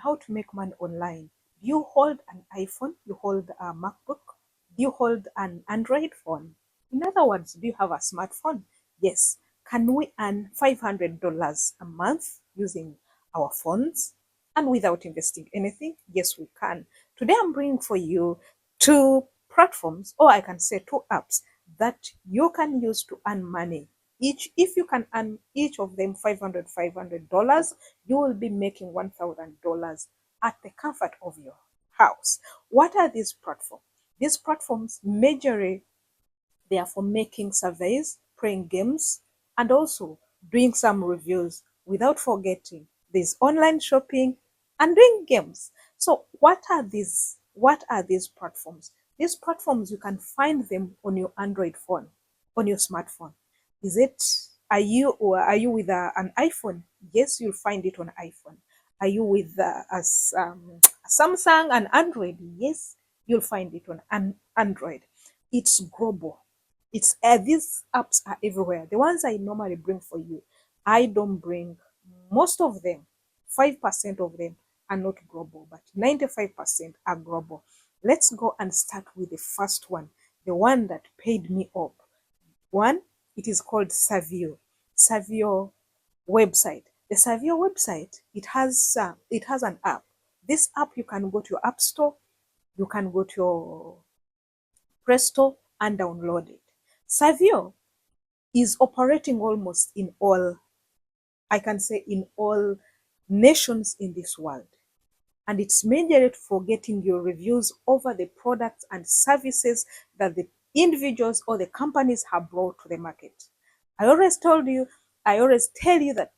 how to make money online. Do you hold an iPhone? You hold a MacBook? Do you hold an Android phone? In other words, do you have a smartphone? Yes. Can we earn $500 a month using our phones and without investing anything? Yes, we can. Today, I'm bringing for you two platforms, or I can say two apps that you can use to earn money. If you can earn each of them $500, you will be making $1,000 at the comfort of your house. What are these platforms? These platforms majorly they are for making surveys, playing games, and also doing some reviews without forgetting there's online shopping and doing games. So what are these? What are these platforms? These platforms you can find them on your Android phone, on your smartphone. Is it are you with an iPhone? Yes, you'll find it on iPhone. Are you with Samsung and Android? Yes, you'll find it on an Android. It's global. It's these apps are everywhere. The ones I normally bring for you, I don't bring most of them. 5% of them are not global, but 95% are global. Let's go and start with the first one, the one that paid me up. One, it is called Savio. Savio website. The Savio website, it has an app. This app you can go to your app store, you can go to your Play Store and download it. Savio is operating almost in all, I can say in all nations in this world. And it's majorly for getting your reviews over the products and services that the individuals or the companies have brought to the market. I always tell you that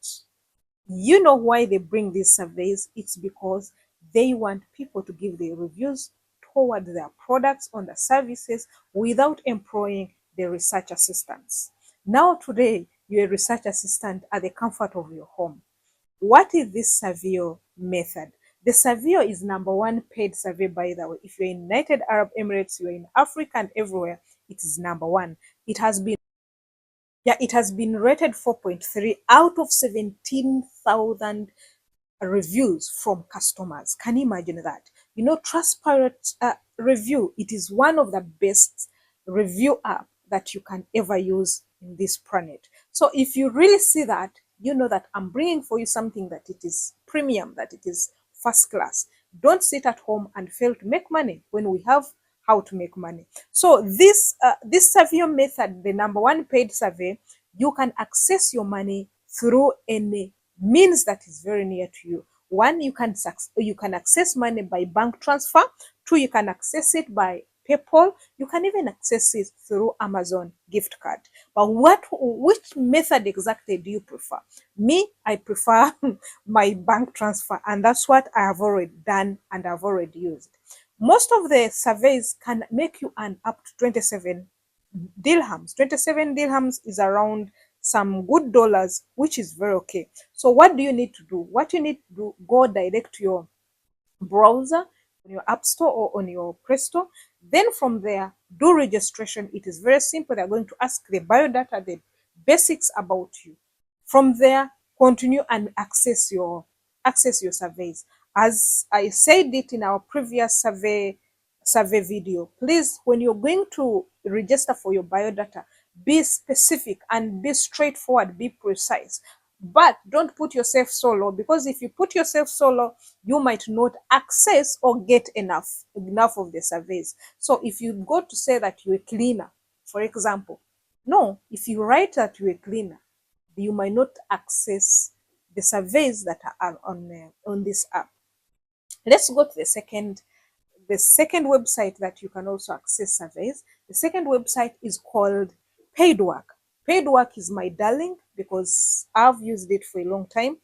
you know why they bring these surveys. It's because they want people to give their reviews toward their products or the services without employing the research assistants. Now today, you're a research assistant at the comfort of your home. What is this Savio method? The Savio is number one paid survey, by the way. If you're in United Arab Emirates, you're in Africa and everywhere, it is number one. It has been rated 4.3 out of 17,000 reviews from customers. Can you imagine that? You know, Trustpilot review, it is one of the best review app that you can ever use in this planet. So if you really see that, you know that I'm bringing for you something that it is premium, that it is first class. Don't sit at home and fail to make money when we have how to make money. So this survey method, the number one paid survey, you can access your money through any means that is very near to you. One, you can access money by bank transfer. Two, you can access it by PayPal. You can even access it through Amazon gift card. But which method exactly do you prefer? Me, I prefer my bank transfer, and that's what I have already done and I've already used. Most of the surveys can make you earn up to 27 dirhams. 27 dirhams is around some good dollars, which is very okay. So what do you need to do? What you need to do, go direct to your browser, on your app store or on your Play Store. Then from there, do registration. It is very simple. They're going to ask the biodata, the basics about you. From there, continue and access your surveys. As I said it in our previous survey video, please, when you're going to register for your biodata, be specific and be straightforward, be precise. But don't put yourself so low, because if you put yourself so low, you might not access or get enough of the surveys. So if you go to say that you're a cleaner, for example, no, if you write that you're a cleaner, you might not access the surveys that are on this app. Let's go to the second website that you can also access surveys. The second website is called Paidwork. Paidwork is my darling because I've used it for a long time.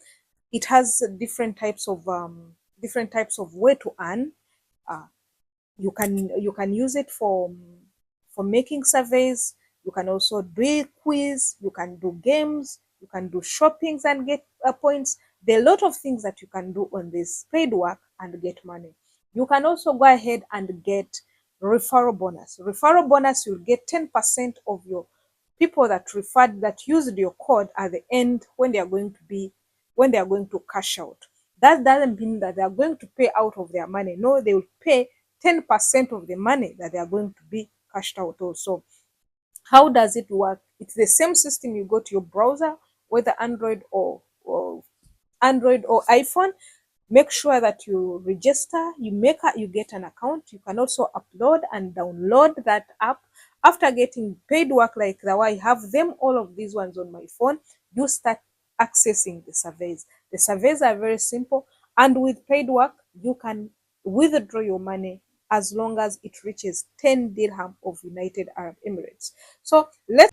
It has different types of way to earn. You can use it for making surveys. You can also do a quiz. You can do games. You can do shoppings and get points. There are a lot of things that you can do on this Paidwork and get money. You can also go ahead and get referral bonus. Referral bonus, you'll get 10% of your people that referred, that used your code at the end when they are going to cash out. That doesn't mean that they are going to pay out of their money. No, they will pay 10% of the money that they are going to be cashed out also. How does it work? It's the same system. You go to your browser, whether Android or iPhone. Make sure that you register, you get an account. You can also upload and download that app. After getting paid work like the way I have them, all of these ones on my phone, you start accessing the surveys. The surveys are very simple, and with paid work, you can withdraw your money as long as it reaches 10 dirham of United Arab Emirates. So let's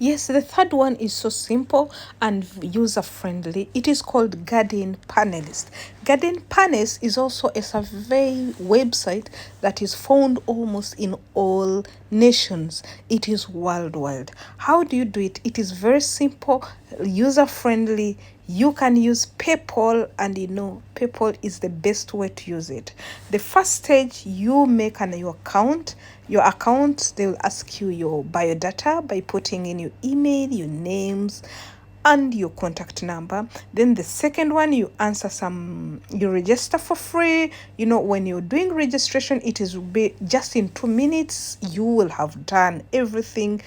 Yes, the third one is so simple and user friendly. It is called Guardian Panelist. Guardian Panelist is also a survey website that is found almost in all nations. It is worldwide. How do you do it? It is very simple, user friendly. You can use PayPal, and PayPal is the best way to use it. The first stage, you make your account. They will ask you your biodata by putting in your email, your names, and your contact number. Then the second one, you register for free. When you're doing registration, it is just in 2 minutes. You will have done everything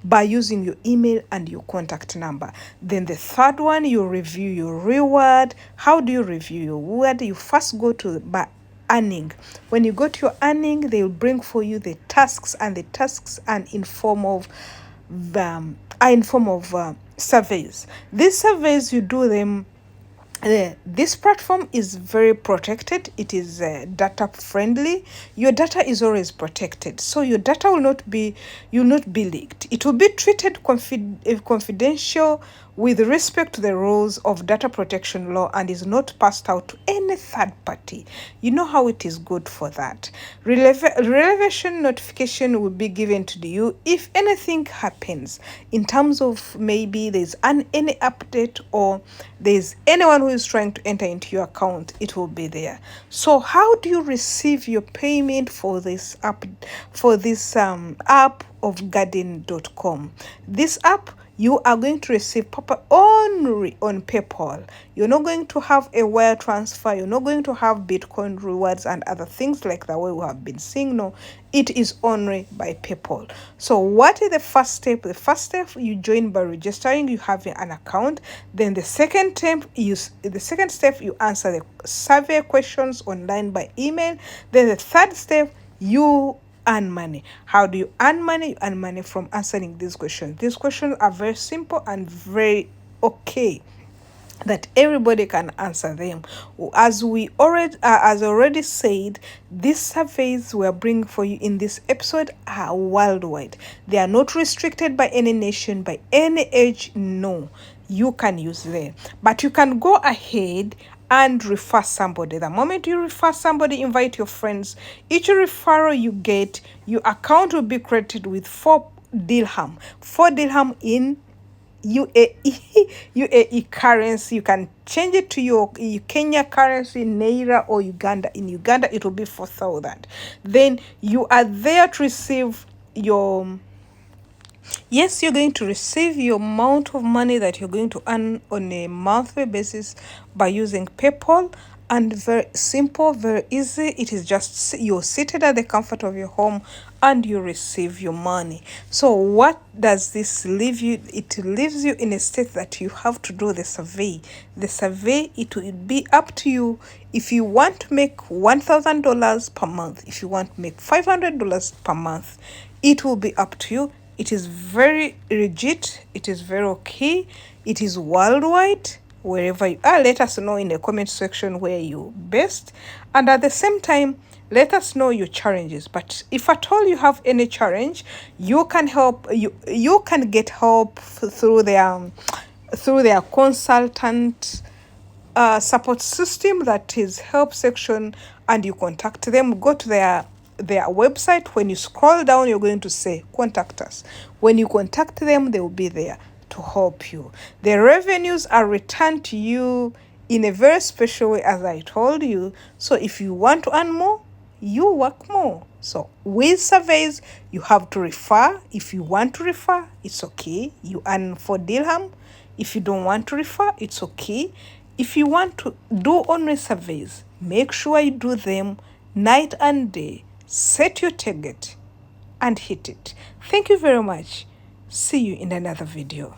by using your email and your contact number. Then the third one, you review your reward. How do you review your reward? You first go to by earning. When you go to your earning, they will bring for you the tasks, and the tasks are in form of surveys. These surveys, you do them. This platform is very protected. It is data friendly. Your data is always protected, so your data will not be leaked. It will be treated confidential with respect to the rules of data protection law, and is not passed out to any third party. You know how it is good for that. Relevation notification will be given to you if anything happens, in terms of maybe there's any update, or there's anyone who is trying to enter into your account. It will be there. So how do you receive your payment for this app of garden.com? This app, you are going to receive proper only on PayPal. You're not going to have a wire transfer. You're not going to have Bitcoin rewards and other things like that way we have been seeing. No, it is only by PayPal. So what is the first step? The first step, you join by registering. You have an account. Then the second step, you answer the survey questions online by email. Then the third step, you earn money. How do you earn money? You earn money from answering these questions. These questions are very simple and very okay, that everybody can answer them. As already said, these surveys we're bringing for you in this episode are worldwide. They are not restricted by any nation, by any age. No, you can use them, but you can go ahead and refer somebody. The moment you refer somebody, invite your friends. Each referral you get, your account will be credited with 4 dirham. 4 dirham in UAE currency. You can change it to your Kenya currency, Naira, or Uganda. In Uganda, it will be 4,000. Then you are there to receive your Yes, you're going to receive your amount of money that you're going to earn on a monthly basis by using PayPal. And very simple, very easy. It is just you're seated at the comfort of your home and you receive your money. So what does this leave you? It leaves you in a state that you have to do the survey. The survey, it will be up to you. If you want to make $1,000 per month, if you want to make $500 per month, it will be up to you. It is very legit. It is very okay. It is worldwide. Wherever you are, let us know in the comment section where you based. And at the same time, let us know your challenges. But if at all you have any challenge, you can get help through their consultant support system, that is help section, and you contact them. Go to their website. When you scroll down, you're going to say contact us. When you contact them, they will be there to help you. The revenues are returned to you in a very special way, as I told you. So if you want to earn more, you work more. So with surveys, you have to refer. If you want to refer, it's okay. You earn 4 dirham. If you don't want to refer, it's okay. If you want to do online surveys, make sure you do them night and day. Set your target and hit it. Thank you very much. See you in another video.